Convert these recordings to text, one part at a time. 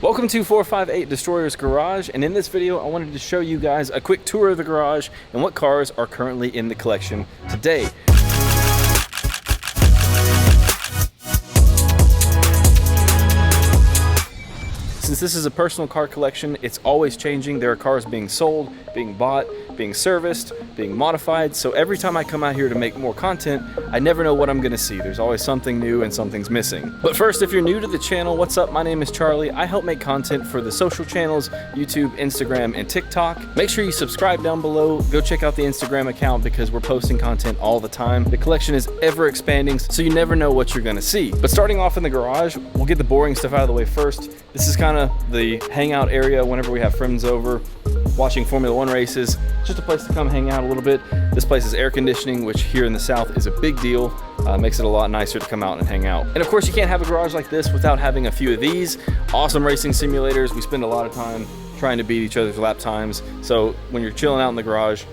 Welcome to 458 Destroyer's Garage, and in this video I wanted to show you guys a quick tour of the garage and what cars are currently in the collection today. Since this is a personal car collection, it's always changing. There are cars being sold, being bought, being serviced, being modified. So every time I come out here to make more content, I never know what I'm gonna see. There's always something new and something's missing. But first, if you're new to the channel, what's up? My name is Charlie. I help make content for the social channels, YouTube, Instagram, and TikTok. Make sure you subscribe down below. Go check out the Instagram account because we're posting content all the time. The collection is ever expanding, so you never know what you're gonna see. But starting off in the garage, we'll get the boring stuff out of the way first. This is kind of the hangout area whenever we have friends over watching Formula One races. Just a place to come hang out a little bit. This place is air conditioning, which here in the South is a big deal. Makes it a lot nicer to come out and hang out. And of course, you can't have a garage like this without having a few of these awesome racing simulators. We spend a lot of time trying to beat each other's lap times. So when you're chilling out in the garage,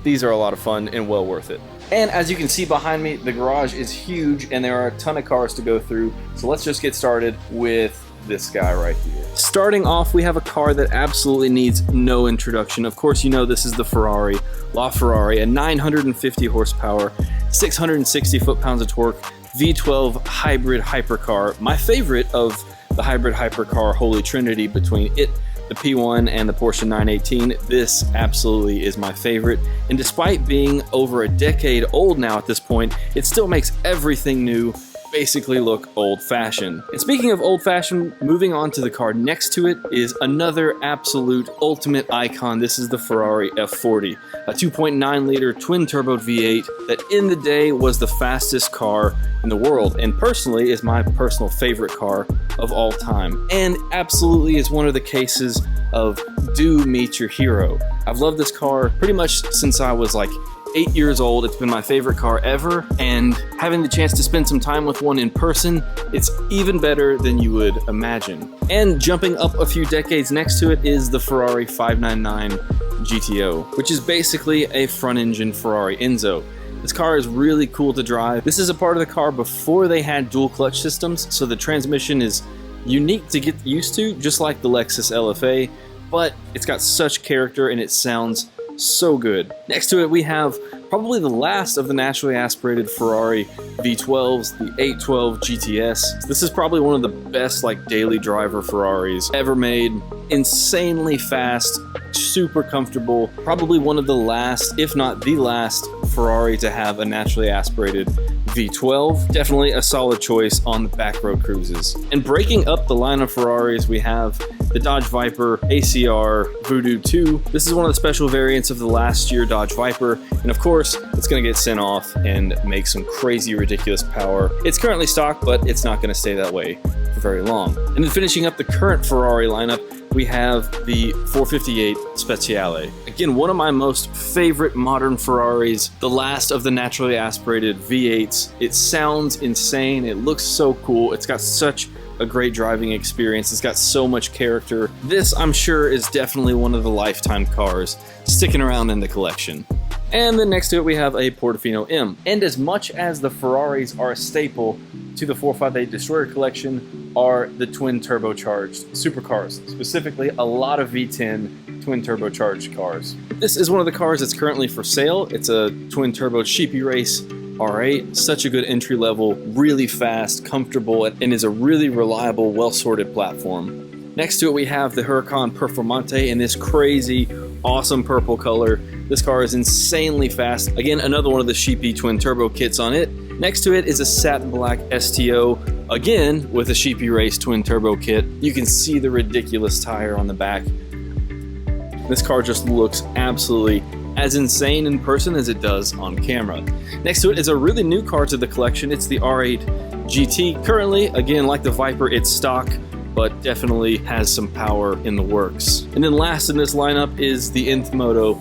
these are a lot of fun and well worth it. And as you can see behind me, the garage is huge and there are a ton of cars to go through. So let's just get started with this guy right here. Starting off, we have a car that absolutely needs no introduction. Of course, you know this is the Ferrari, LaFerrari, a 950 horsepower, 660 foot-pounds of torque, V12 hybrid hypercar. My favorite of the hybrid hypercar holy trinity between it, the P1 and the Porsche 918, this absolutely is my favorite. And despite being over a decade old now at this point, it still makes everything new basically look old-fashioned. And speaking of old-fashioned, moving on to the car next to it is another absolute ultimate icon. This is the Ferrari F40, a 2.9 liter twin-turbo V8 that in the day was the fastest car in the world, and personally is my personal favorite car of all time, and absolutely is one of the cases of do meet your hero. I've loved this car pretty much since I was like 8 years old. It's been my favorite car ever, and having the chance to spend some time with one in person, it's even better than you would imagine. And jumping up a few decades next to it is the Ferrari 599 GTO, which is basically a front-engine Ferrari Enzo. This car is really cool to drive. This is a part of the car before they had dual clutch systems, so the transmission is unique to get used to, just like the Lexus LFA, but it's got such character and it sounds so good. Next to it, we have probably the last of the naturally aspirated Ferrari V12s, the 812 GTS. This is probably one of the best daily driver Ferraris ever made. Insanely fast, super comfortable, probably one of the last, if not the last, Ferrari to have a naturally aspirated V12. Definitely a solid choice on the back road cruises. And breaking up the line of Ferraris, we have the Dodge Viper ACR Voodoo 2. This is one of the special variants of the last year Dodge Viper, and of course it's going to get sent off and make some crazy ridiculous power. It's currently stock, but it's not going to stay that way for very long. And then finishing up the current Ferrari lineup, we have the 458 Speciale. Again, one of my most favorite modern Ferraris, the last of the naturally aspirated V8s. It sounds insane, it looks so cool, it's got such a great driving experience, it's got so much character. This, I'm sure, is definitely one of the lifetime cars sticking around in the collection. And then next to it we have a Portofino M. And as much as the Ferraris are a staple to the 458 Destroyer collection, are the twin turbocharged supercars, specifically a lot of V10 twin turbocharged cars. This is one of the cars that's currently for sale. It's a twin turbo Sheepy Race R8, such a good entry level, really fast, comfortable, and is a really reliable, well-sorted platform. Next to it we have the Huracan Performante in this crazy, awesome purple color. This car is insanely fast. Again, another one of the Sheepy twin turbo kits on it. Next to it is a satin black STO, again with a Sheepy Race twin turbo kit. You can see the ridiculous tire on the back. This car just looks absolutely as insane in person as it does on camera. Next to it is a really new car to the collection. It's the R8 GT. Currently, again, like the Viper, it's stock, but definitely has some power in the works. And then last in this lineup is the Nth Moto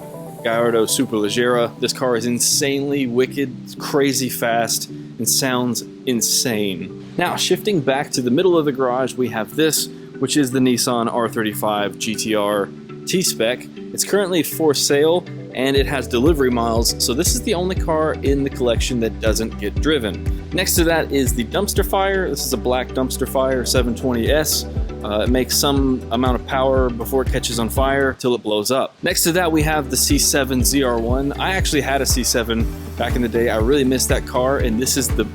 Gallardo Superleggera. This car is insanely wicked, crazy fast, and sounds insane. Now, shifting back to the middle of the garage, we have this, which is the Nissan R35 GTR T-Spec. It's currently for sale, and it has delivery miles, so this is the only car in the collection that doesn't get driven. Next to that is the dumpster fire. This is a black dumpster fire 720S. It makes some amount of power before it catches on fire till it blows up. Next to that we have the C7 ZR1. I actually had a C7 back in the day. I really missed that car, and this is the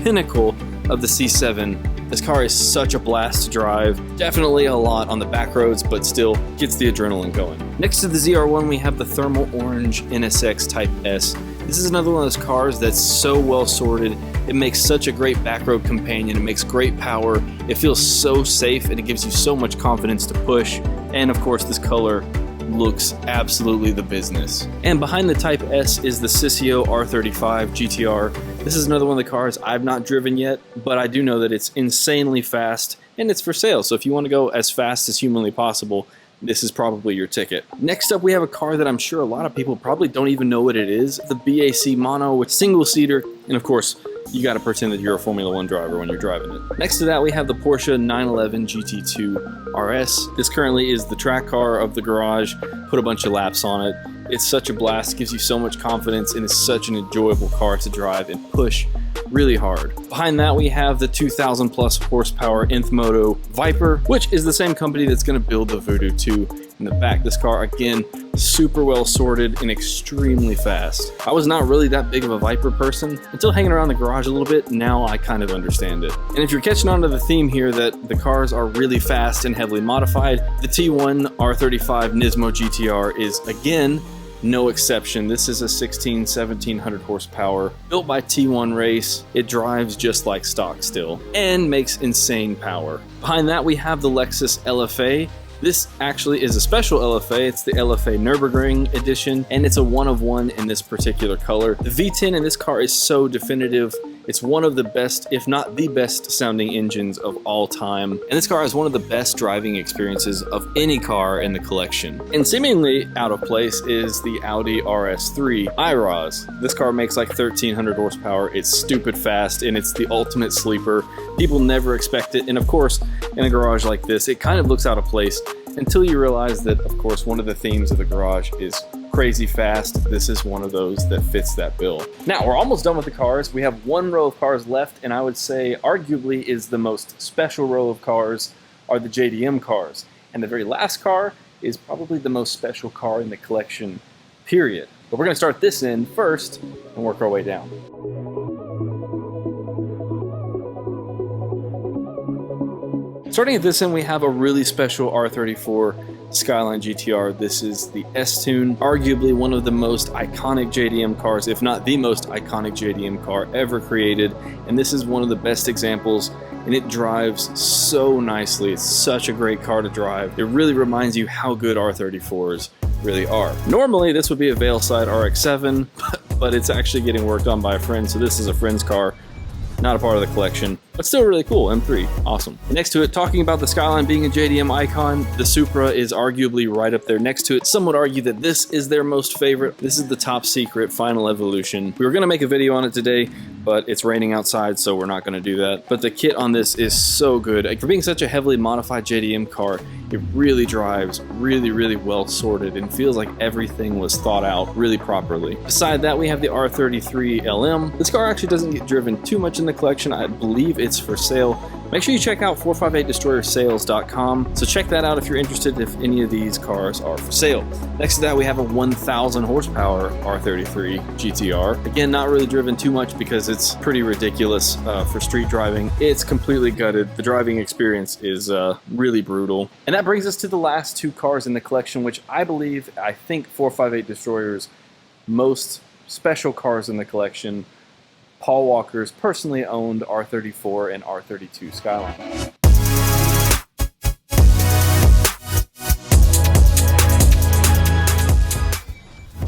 pinnacle of the C7. This car is such a blast to drive. Definitely a lot on the back roads, but still gets the adrenaline going. Next to the ZR1 we have the thermal orange NSX Type S. This is another one of those cars that's so well sorted. It makes such a great back road companion. It makes great power. It feels so safe, and it gives you so much confidence to push. And of course, this color looks absolutely the business. And behind the Type S is the Sissio R35 GTR. This is another one of the cars I've not driven yet, but I do know that it's insanely fast, and it's for sale. So if you want to go as fast as humanly possible, this is probably your ticket. Next up, we have a car that I'm sure a lot of people probably don't even know what it is. The BAC Mono with single seater, and of course, you got to pretend that you're a Formula 1 driver when you're driving it. Next to that, we have the Porsche 911 GT2 RS. This currently is the track car of the garage. Put a bunch of laps on it. It's such a blast, gives you so much confidence, and it's such an enjoyable car to drive and push really hard. Behind that, we have the 2,000 plus horsepower Nth Moto Viper, which is the same company that's going to build the Voodoo 2 in the back. This car, again, super well sorted and extremely fast. I was not really that big of a Viper person until hanging around the garage a little bit. Now I kind of understand it. And if you're catching on to the theme here that the cars are really fast and heavily modified, the T1 R35 Nismo GTR is, again, no exception. This is a 1700 horsepower built by T1 Race. It drives just like stock still and makes insane power. Behind that, we have the Lexus LFA. This actually is a special LFA. It's the LFA Nürburgring edition, and it's a one of one in this particular color. The V10 in this car is so definitive. It's one of the best, if not the best sounding engines of all time. And this car has one of the best driving experiences of any car in the collection. And seemingly out of place is the Audi RS3 iROS. This car makes like 1,300 horsepower. It's stupid fast, and it's the ultimate sleeper. People never expect it. And of course, in a garage like this, it kind of looks out of place until you realize that, of course, one of the themes of the garage is crazy fast. This is one of those that fits that bill. Now, we're almost done with the cars. We have one row of cars left, and I would say arguably is the most special row of cars are the JDM cars. And the very last car is probably the most special car in the collection, period. But we're gonna start this end first and work our way down. Starting at this end, we have a really special R34 Skyline GTR. This is the S-Tune, arguably one of the most iconic JDM cars, if not the most iconic JDM car ever created. And this is one of the best examples, and it drives so nicely. It's such a great car to drive. It really reminds you how good R34s really are. Normally, this would be a Veilside RX-7, but it's actually getting worked on by a friend, so this is a friend's car. Not a part of the collection, but still really cool. M3, awesome. Next to it, talking about the Skyline being a JDM icon, the Supra is arguably right up there next to it. Some would argue that this is their most favorite. This is the top secret Final Evolution. We were gonna make a video on it today, but it's raining outside, so we're not gonna do that. But the kit on this is so good. For being such a heavily modified JDM car, it really drives really, really well sorted and feels like everything was thought out really properly. Beside that, we have the R33 LM. This car actually doesn't get driven too much in the collection. I believe it's for sale. Make sure you check out 458destroyersales.com. So check that out if you're interested if any of these cars are for sale. Next to that, we have a 1,000 horsepower R33 GTR. Again, not really driven too much because it's pretty ridiculous for street driving. It's completely gutted. The driving experience is really brutal. And that brings us to the last two cars in the collection, which I think 458 Destroyers' most special cars in the collection. Paul Walker's personally owned R34 and R32 Skyline.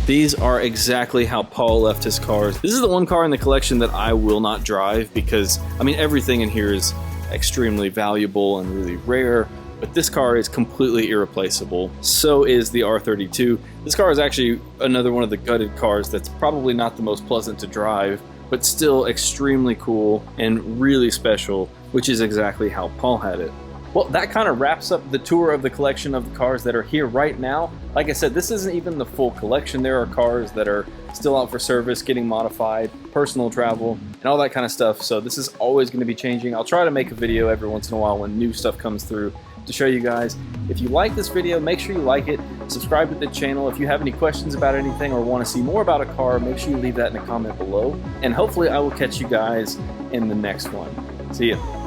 These are exactly how Paul left his cars. This is the one car in the collection that I will not drive because, I mean, everything in here is extremely valuable and really rare, but this car is completely irreplaceable. So is the R32. This car is actually another one of the gutted cars that's probably not the most pleasant to drive, but still extremely cool and really special, which is exactly how Paul had it. Well, that kind of wraps up the tour of the collection of the cars that are here right now. Like I said, this isn't even the full collection. There are cars that are still out for service, getting modified, personal travel, and all that kind of stuff. So this is always going to be changing. I'll try to make a video every once in a while when new stuff comes through to show you guys. If you like this video, make sure you like it, subscribe to the channel. If you have any questions about anything or want to see more about a car, make sure you leave that in a comment below. And hopefully I will catch you guys in the next one. See ya.